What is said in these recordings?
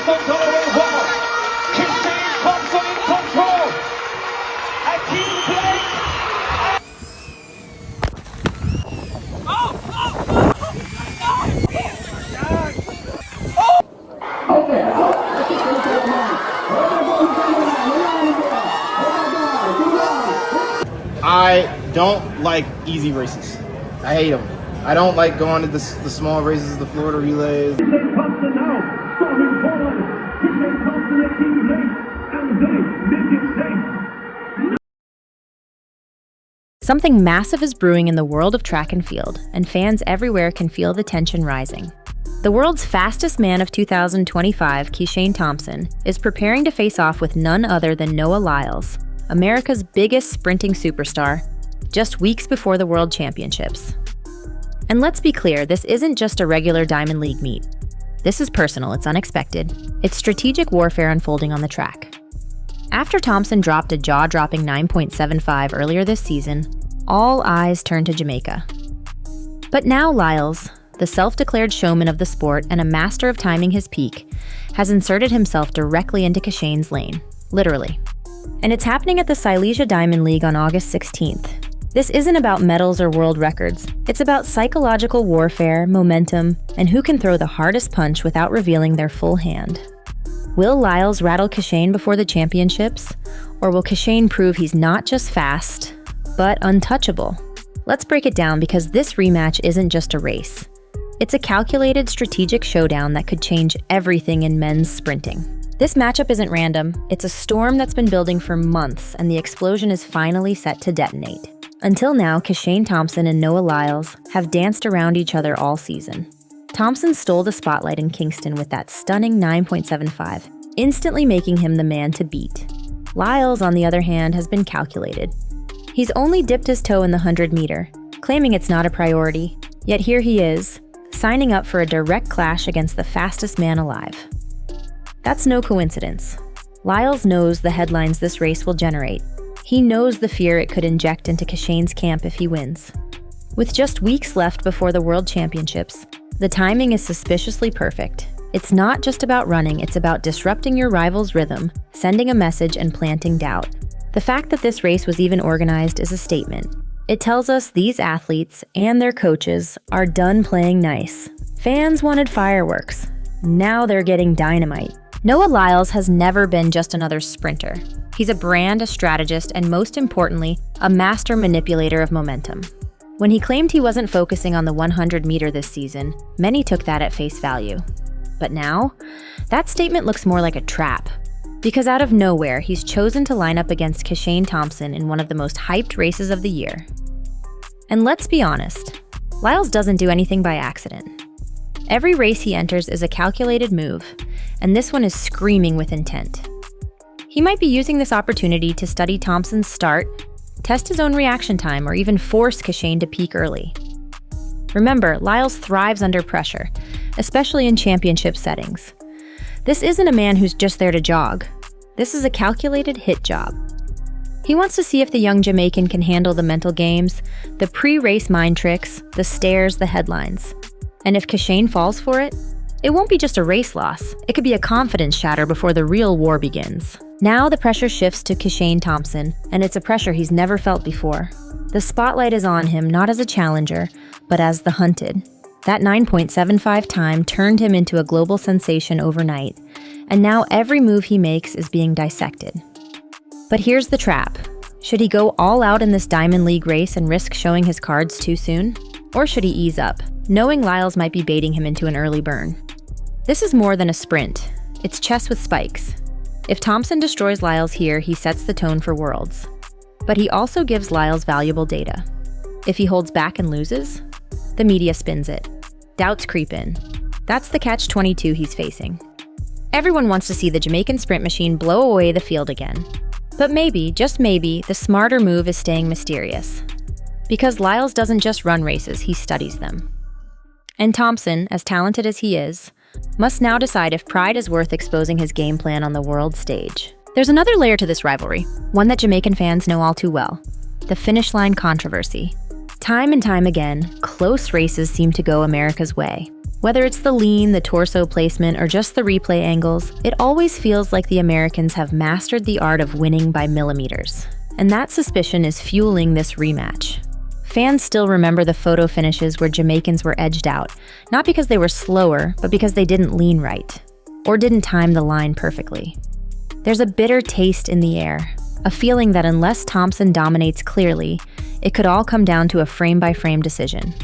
Thompson on the way well. KishaneThompson in control. A team play. I don't like easy races. I hate them. I don't like going to the small races, the Florida relays. KishaneThompson now, storming forward. KishaneThompson a team play, and they make it safe. Something massive is brewing in the world of track and field, and fans everywhere can feel the tension rising. The world's fastest man of 2025, KishaneThompson, is preparing to face off with none other than NoahLyles, America's biggest sprinting superstar, just weeks before the World Championships. And let's be clear, this isn't just a regular Diamond League meet. This is personal, it's unexpected. It's strategic warfare unfolding on the track. After Thompson dropped a jaw-dropping 9.75 earlier this season, all eyes turned to Jamaica. But now Lyles, the self-declared showman of the sport and a master of timing his peak, has inserted himself directly into Kishane's lane, literally. And it's happening at the Silesia Diamond League on August 16th. This isn't about medals or world records. It's about psychological warfare, momentum, and who can throw the hardest punch without revealing their full hand. Will Lyles rattle Kishane before the championships? Or will Kishane prove he's not just fast, but untouchable? Let's break it down because this rematch isn't just a race. It's a calculated strategic showdown that could change everything in men's sprinting. This matchup isn't random. It's a storm that's been building for months, and the explosion is finally set to detonate. Until now, KishaneThompson and NoahLyles have danced around each other all season. Thompson stole the spotlight in Kingston with that stunning 9.75, instantly making him the man to beat. Lyles, on the other hand, has been calculated. He's only dipped his toe in the 100-meter, claiming it's not a priority, yet here he is, signing up for a direct clash against the fastest man alive. That's no coincidence. Lyles knows the headlines this race will generate. He knows the fear it could inject into Kishane's camp if he wins. With just weeks left before the World Championships, the timing is suspiciously perfect. It's not just about running, it's about disrupting your rival's rhythm, sending a message, and planting doubt. The fact that this race was even organized is a statement. It tells us these athletes and their coaches are done playing nice. Fans wanted fireworks. Now they're getting dynamite. NoahLyles has never been just another sprinter. He's a brand, a strategist, and most importantly, a master manipulator of momentum. When he claimed he wasn't focusing on the 100-meter this season, many took that at face value. But now, that statement looks more like a trap. Because out of nowhere, he's chosen to line up against KishaneThompson in one of the most hyped races of the year. And let's be honest, Lyles doesn't do anything by accident. Every race he enters is a calculated move, and this one is screaming with intent. He might be using this opportunity to study Thompson's start, test his own reaction time, or even force Kishane to peak early. Remember, Lyles thrives under pressure, especially in championship settings. This isn't a man who's just there to jog. This is a calculated hit job. He wants to see if the young Jamaican can handle the mental games, the pre-race mind tricks, the stares, the headlines. And if Kishane falls for it, it won't be just a race loss. It could be a confidence shatter before the real war begins. Now the pressure shifts to KishaneThompson, and it's a pressure he's never felt before. The spotlight is on him not as a challenger, but as the hunted. That 9.75 time turned him into a global sensation overnight, and now every move he makes is being dissected. But here's the trap. Should he go all out in this Diamond League race and risk showing his cards too soon? Or should he ease up, knowing Lyles might be baiting him into an early burn? This is more than a sprint. It's chess with spikes. If Thompson destroys Lyles here, he sets the tone for Worlds. But he also gives Lyles valuable data. If he holds back and loses, the media spins it. Doubts creep in. That's the catch-22 he's facing. Everyone wants to see the Jamaican sprint machine blow away the field again. But maybe, just maybe, the smarter move is staying mysterious. Because Lyles doesn't just run races, he studies them. And Thompson, as talented as he is, must now decide if pride is worth exposing his game plan on the world stage. There's another layer to this rivalry, one that Jamaican fans know all too well: the finish line controversy. Time and time again, close races seem to go America's way. Whether it's the lean, the torso placement, or just the replay angles, it always feels like the Americans have mastered the art of winning by millimeters. And that suspicion is fueling this rematch. Fans still remember the photo finishes where Jamaicans were edged out, not because they were slower, but because they didn't lean right, or didn't time the line perfectly. There's a bitter taste in the air, a feeling that unless Thompson dominates clearly, it could all come down to a frame-by-frame decision.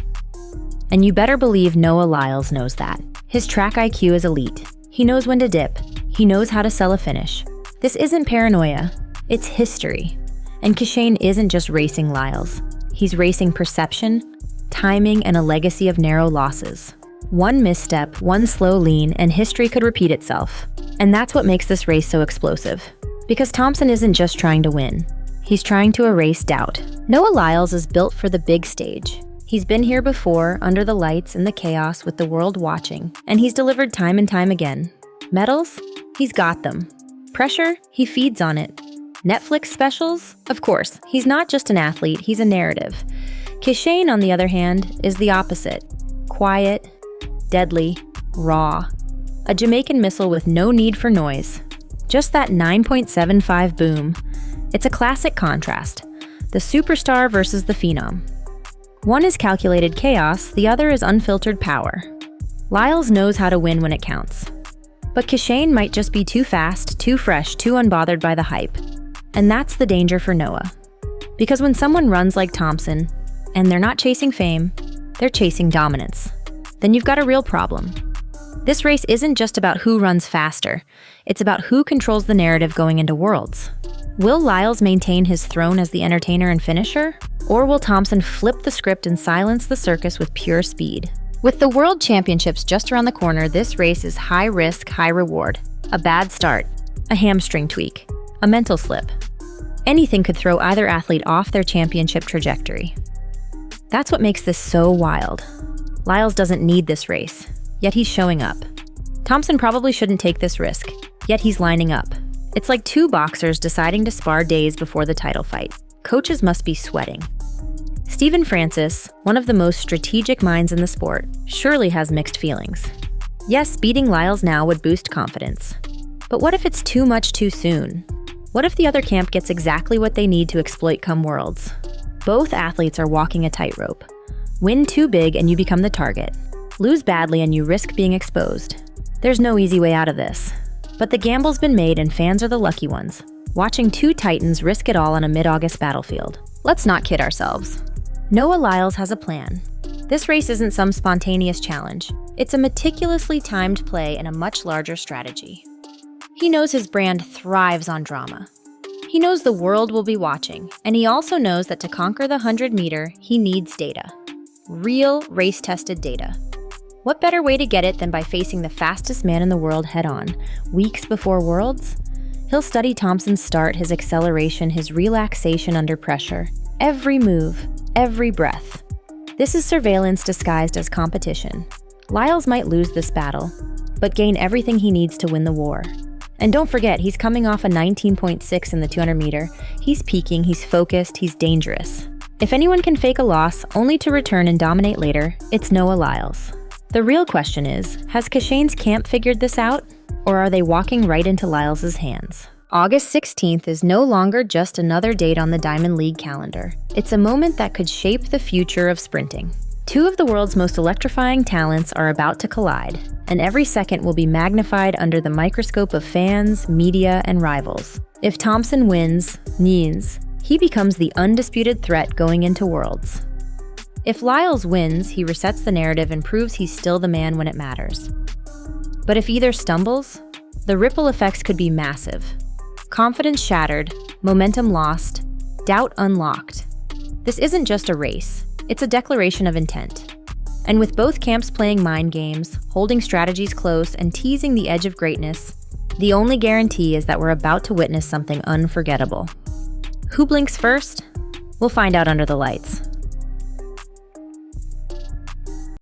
And you better believe NoahLyles knows that. His track IQ is elite. He knows when to dip. He knows how to sell a finish. This isn't paranoia, it's history. And Kishane isn't just racing Lyles. He's racing perception, timing, and a legacy of narrow losses. One misstep, one slow lean, and history could repeat itself. And that's what makes this race so explosive. Because Thompson isn't just trying to win. He's trying to erase doubt. NoahLyles is built for the big stage. He's been here before, under the lights and the chaos with the world watching, and he's delivered time and time again. Medals? He's got them. Pressure? He feeds on it. Netflix specials? Of course, he's not just an athlete, he's a narrative. Kishane, on the other hand, is the opposite. Quiet, deadly, raw. A Jamaican missile with no need for noise. Just that 9.75 boom. It's a classic contrast. The superstar versus the phenom. One is calculated chaos, the other is unfiltered power. Lyles knows how to win when it counts. But Kishane might just be too fast, too fresh, too unbothered by the hype. And that's the danger for Noah. Because when someone runs like Thompson, and they're not chasing fame, they're chasing dominance, then you've got a real problem. This race isn't just about who runs faster, it's about who controls the narrative going into Worlds. Will Lyles maintain his throne as the entertainer and finisher? Or will Thompson flip the script and silence the circus with pure speed? With the World Championships just around the corner, this race is high risk, high reward. A bad start, a hamstring tweak, a mental slip. Anything could throw either athlete off their championship trajectory. That's what makes this so wild. Lyles doesn't need this race, yet he's showing up. Thompson probably shouldn't take this risk, yet he's lining up. It's like two boxers deciding to spar days before the title fight. Coaches must be sweating. Stephen Francis, one of the most strategic minds in the sport, surely has mixed feelings. Yes, beating Lyles now would boost confidence. But what if it's too much too soon? What if the other camp gets exactly what they need to exploit come Worlds? Both athletes are walking a tightrope. Win too big and you become the target. Lose badly and you risk being exposed. There's no easy way out of this. But the gamble's been made and fans are the lucky ones, watching two titans risk it all on a mid-August battlefield. Let's not kid ourselves. NoahLyles has a plan. This race isn't some spontaneous challenge. It's a meticulously timed play and a much larger strategy. He knows his brand thrives on drama. He knows the world will be watching, and he also knows that to conquer the 100-meter, he needs data. Real, race-tested data. What better way to get it than by facing the fastest man in the world head-on, weeks before Worlds? He'll study Thompson's start, his acceleration, his relaxation under pressure. Every move, every breath. This is surveillance disguised as competition. Lyles might lose this battle, but gain everything he needs to win the war. And don't forget, he's coming off a 19.6 in the 200-meter. He's peaking, he's focused, he's dangerous. If anyone can fake a loss only to return and dominate later, it's NoahLyles. The real question is, has Kishane's camp figured this out? Or are they walking right into Lyles' hands? August 16th is no longer just another date on the Diamond League calendar. It's a moment that could shape the future of sprinting. Two of the world's most electrifying talents are about to collide, and every second will be magnified under the microscope of fans, media, and rivals. If Thompson wins, he becomes the undisputed threat going into Worlds. If Lyles wins, he resets the narrative and proves he's still the man when it matters. But if either stumbles, the ripple effects could be massive. Confidence shattered, momentum lost, doubt unlocked. This isn't just a race, it's a declaration of intent. And with both camps playing mind games, holding strategies close, and teasing the edge of greatness, the only guarantee is that we're about to witness something unforgettable. Who blinks first? We'll find out under the lights.